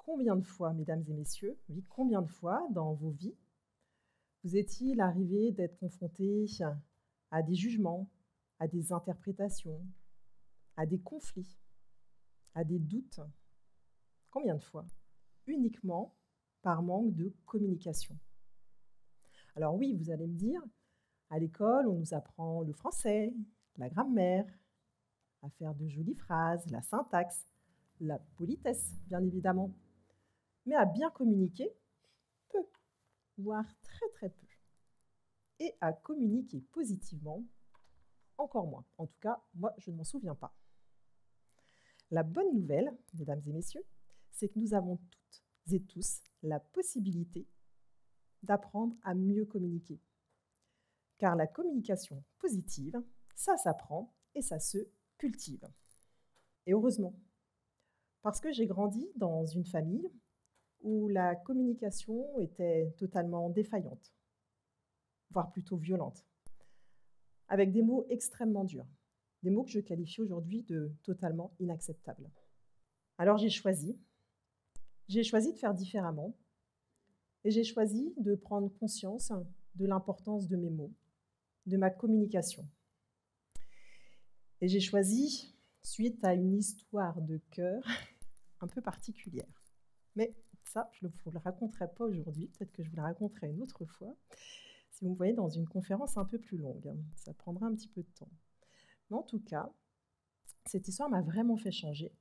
Combien de fois, mesdames et messieurs, oui, combien de fois dans vos vies vous est-il arrivé d'être confrontés à des jugements, à des interprétations, à des conflits, à des doutes? Combien de fois? Uniquement par manque de communication. Alors oui, vous allez me dire, à l'école, on nous apprend le français, la grammaire, à faire de jolies phrases, la syntaxe, la politesse, bien évidemment. Mais à bien communiquer, peu, voire très très peu. Et à communiquer positivement, encore moins. En tout cas, moi, je ne m'en souviens pas. La bonne nouvelle, mesdames et messieurs, c'est que nous avons toutes et tous la possibilité d'apprendre à mieux communiquer. Car la communication positive, ça s'apprend et ça se cultive. Et heureusement, parce que j'ai grandi dans une famille où la communication était totalement défaillante, voire plutôt violente, avec des mots extrêmement durs, des mots que je qualifie aujourd'hui de totalement inacceptables. Alors j'ai choisi de faire différemment et j'ai choisi de prendre conscience de l'importance de mes mots, de ma communication. Et j'ai choisi, suite à une histoire de cœur un peu particulière. Mais ça, je ne vous le raconterai pas aujourd'hui, peut-être que je vous la raconterai une autre fois, si vous me voyez dans une conférence un peu plus longue. Ça prendra un petit peu de temps. Mais en tout cas, cette histoire m'a vraiment fait changer.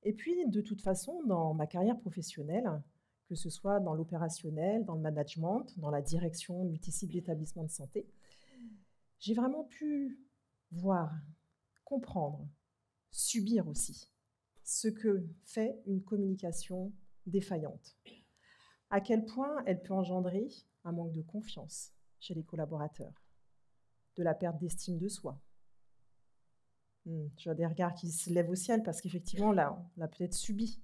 Et puis, de toute façon, dans ma carrière professionnelle, que ce soit dans l'opérationnel, dans le management, dans la direction multisite d'établissements de santé, j'ai vraiment pu voir, comprendre, subir aussi ce que fait une communication défaillante. À quel point elle peut engendrer un manque de confiance chez les collaborateurs, de la perte d'estime de soi. Je vois des regards qui se lèvent au ciel parce qu'effectivement, là, on a peut-être subi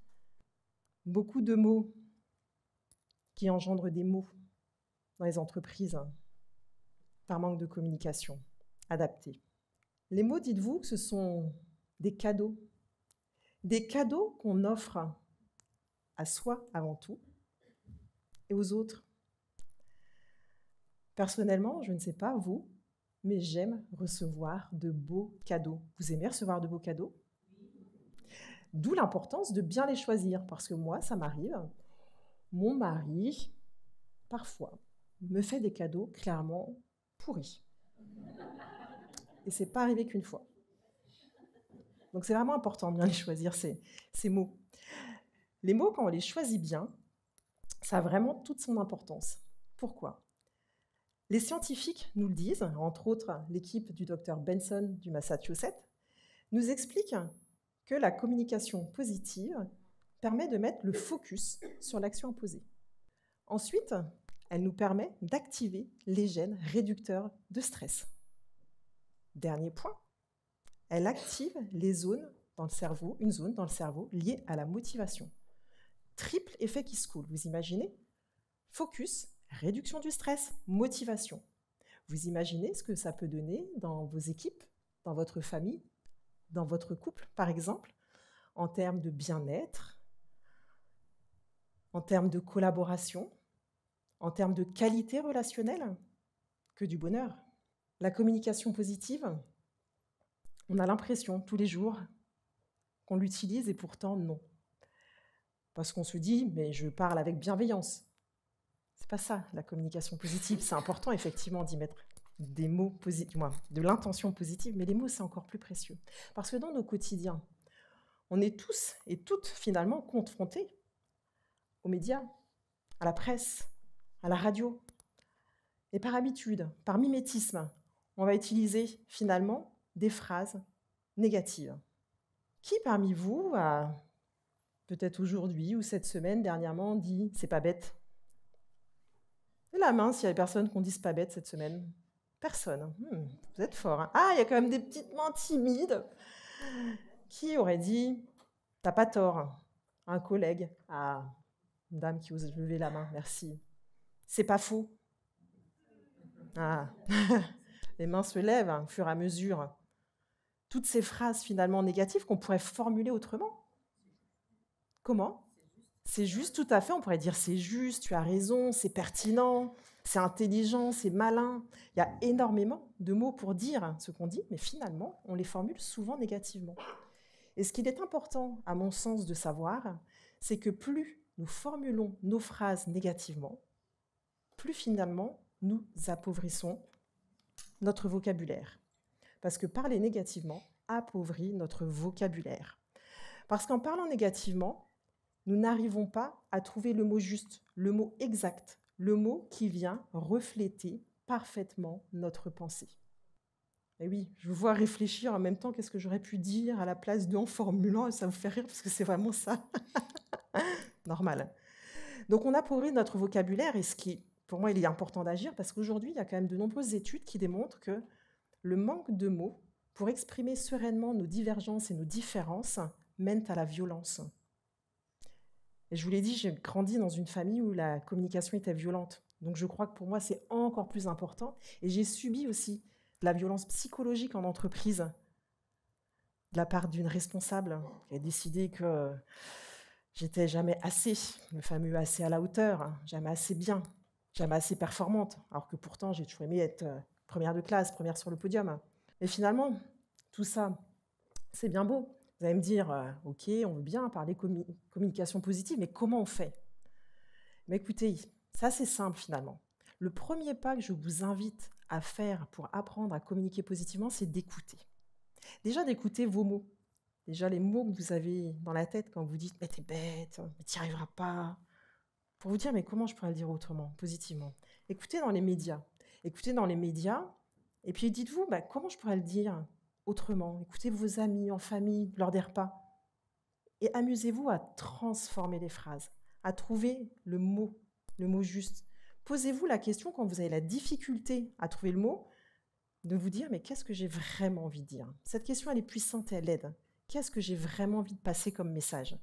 beaucoup de mots qui engendrent des maux dans les entreprises par manque de communication adaptée. Les mots, dites-vous que ce sont des cadeaux qu'on offre à soi avant tout et aux autres. Personnellement, je ne sais pas vous, mais j'aime recevoir de beaux cadeaux. Vous aimez recevoir de beaux cadeaux? D'où l'importance de bien les choisir, parce que moi, ça m'arrive, mon mari, parfois, me fait des cadeaux clairement pourris. Et c'est pas arrivé qu'une fois. Donc c'est vraiment important de bien les choisir, ces mots. Les mots, quand on les choisit bien, ça a vraiment toute son importance. Pourquoi? Les scientifiques nous le disent, entre autres l'équipe du docteur Benson du Massachusetts, nous expliquent que la communication positive permet de mettre le focus sur l'action imposée. Ensuite, elle nous permet d'activer les gènes réducteurs de stress. Dernier point, elle active les zones dans le cerveau, une zone dans le cerveau liée à la motivation. Triple effet qui se coule, vous imaginez? Focus, réduction du stress, motivation. Vous imaginez ce que ça peut donner dans vos équipes, dans votre famille, dans votre couple, par exemple, en termes de bien-être, en termes de collaboration, en termes de qualité relationnelle, que du bonheur. La communication positive, on a l'impression tous les jours qu'on l'utilise et pourtant non. Parce qu'on se dit, mais je parle avec bienveillance. C'est pas ça, la communication positive. C'est important, effectivement, d'y mettre des mots positifs, de l'intention positive, mais les mots, c'est encore plus précieux. Parce que dans nos quotidiens, on est tous et toutes, finalement, confrontés aux médias, à la presse, à la radio. Et par habitude, par mimétisme, on va utiliser, finalement, des phrases négatives. Qui parmi vous a, peut-être aujourd'hui ou cette semaine, dernièrement, dit « c'est pas bête ». La main, s'il y a des personnes qui ont dit « c'est pas bête » cette semaine. Personne. Vous êtes fort. Hein. Ah, il y a quand même des petites mains timides qui auraient dit « t'as pas tort ». Un collègue. Ah, une dame qui ose lever la main, merci. « C'est pas faux ». Ah, les mains se lèvent au fur et à mesure. Toutes ces phrases finalement négatives qu'on pourrait formuler autrement. Comment? C'est juste, tout à fait, on pourrait dire c'est juste, tu as raison, c'est pertinent, c'est intelligent, c'est malin. Il y a énormément de mots pour dire ce qu'on dit, mais finalement, on les formule souvent négativement. Et ce qu'il est important, à mon sens, de savoir, c'est que plus nous formulons nos phrases négativement, plus finalement nous appauvrissons notre vocabulaire. Parce que parler négativement appauvrit notre vocabulaire. Parce qu'en parlant négativement, nous n'arrivons pas à trouver le mot juste, le mot exact, le mot qui vient refléter parfaitement notre pensée. Et oui, je vous vois réfléchir en même temps, qu'est-ce que j'aurais pu dire à la place de en formulant, et ça vous fait rire parce que c'est vraiment ça. Normal. Donc on appauvrit notre vocabulaire, et ce qui, pour moi, il est important d'agir, parce qu'aujourd'hui, il y a quand même de nombreuses études qui démontrent que le manque de mots pour exprimer sereinement nos divergences et nos différences mène à la violence. Et je vous l'ai dit, j'ai grandi dans une famille où la communication était violente. Donc je crois que pour moi, c'est encore plus important. Et j'ai subi aussi de la violence psychologique en entreprise de la part d'une responsable qui a décidé que j'étais jamais assez, le fameux assez à la hauteur, jamais assez bien, jamais assez performante, alors que pourtant j'ai toujours aimé être première de classe, première sur le podium. Mais finalement, tout ça, c'est bien beau. Vous allez me dire, ok, on veut bien parler communication positive, mais comment on fait? Mais écoutez, ça c'est simple finalement. Le premier pas que je vous invite à faire pour apprendre à communiquer positivement, c'est d'écouter. Déjà d'écouter vos mots. Déjà les mots que vous avez dans la tête quand vous dites « mais t'es bête, mais t'y arriveras pas ». Pour vous dire « mais comment je pourrais le dire autrement, positivement ». Écoutez dans les médias. Écoutez dans les médias et puis dites-vous « comment je pourrais le dire autrement ». Écoutez vos amis, en famille, lors des repas. Et amusez-vous à transformer les phrases, à trouver le mot juste. Posez-vous la question quand vous avez la difficulté à trouver le mot, de vous dire « mais qu'est-ce que j'ai vraiment envie de dire ?» Cette question, elle est puissante et elle aide. Qu'est-ce que j'ai vraiment envie de passer comme message?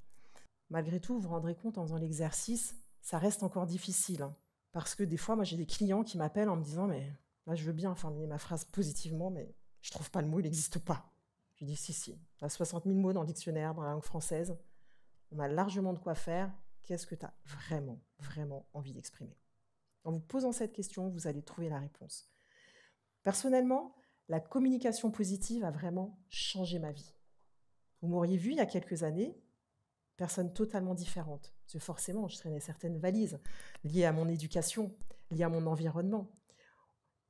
Malgré tout, vous vous rendrez compte en faisant l'exercice, ça reste encore difficile. Parce que des fois, moi, j'ai des clients qui m'appellent en me disant « mais là, je veux bien formuler ma phrase positivement, mais je ne trouve pas le mot, il n'existe pas. » Je dis « si, on a 60 000 mots dans le dictionnaire, dans la langue française. On a largement de quoi faire. Qu'est-ce que tu as vraiment, vraiment envie d'exprimer ?» En vous posant cette question, vous allez trouver la réponse. Personnellement, la communication positive a vraiment changé ma vie. Vous m'auriez vu il y a quelques années, personne totalement différente. Parce que forcément, je traînais certaines valises liées à mon éducation, liées à mon environnement.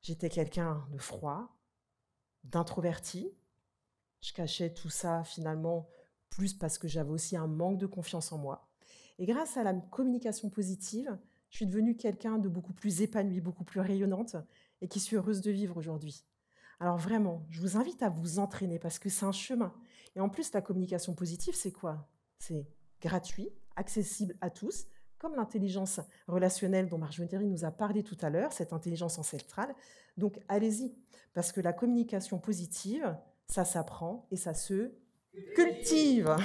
J'étais quelqu'un de froid, d'introverti. Je cachais tout ça finalement plus parce que j'avais aussi un manque de confiance en moi. Et grâce à la communication positive, je suis devenue quelqu'un de beaucoup plus épanoui, beaucoup plus rayonnante et qui suis heureuse de vivre aujourd'hui. Alors vraiment, je vous invite à vous entraîner parce que c'est un chemin. Et en plus, la communication positive, c'est quoi? C'est gratuit, accessible à tous, comme l'intelligence relationnelle dont Marjorie nous a parlé tout à l'heure, cette intelligence ancestrale. Donc allez-y, parce que la communication positive, ça s'apprend et ça se cultive.